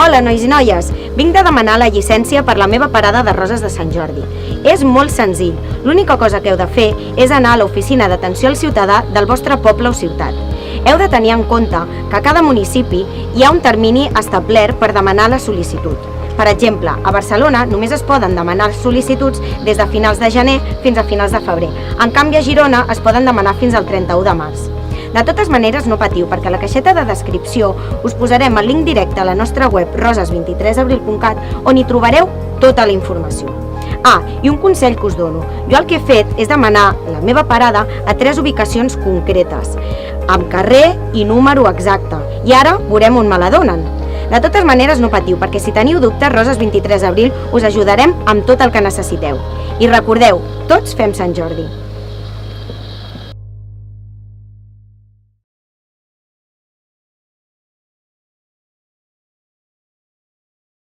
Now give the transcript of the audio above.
Hola, nois i noies! Vinc de demanar la llicència per la meva parada de Roses de Sant Jordi. És molt senzill. L'única cosa que heu de fer és anar a l'oficina d'atenció al ciutadà del vostre poble o ciutat. Heu de tenir en compte que a cada municipi hi ha un termini establert per demanar la sol·licitud. Per exemple, a Barcelona només es poden demanar sol·licituds des de finals de gener fins a finals de febrer. En canvi, a Girona es poden demanar fins al 31 de març. De totes maneres, no patiu, perquè a la caixeta de descripció us posarem el link directe a la nostra web roses23abril.cat on hi trobareu tota la informació. I un consell que us dono. Jo el que he fet és demanar la meva parada a 3 ubicacions concretes, amb carrer i número exacte, i ara veurem on me la donen. De totes maneres, no patiu, perquè si teniu dubtes, Roses 23 d'abril us ajudarem amb tot el que necessiteu. I recordeu, tots fem Sant Jordi.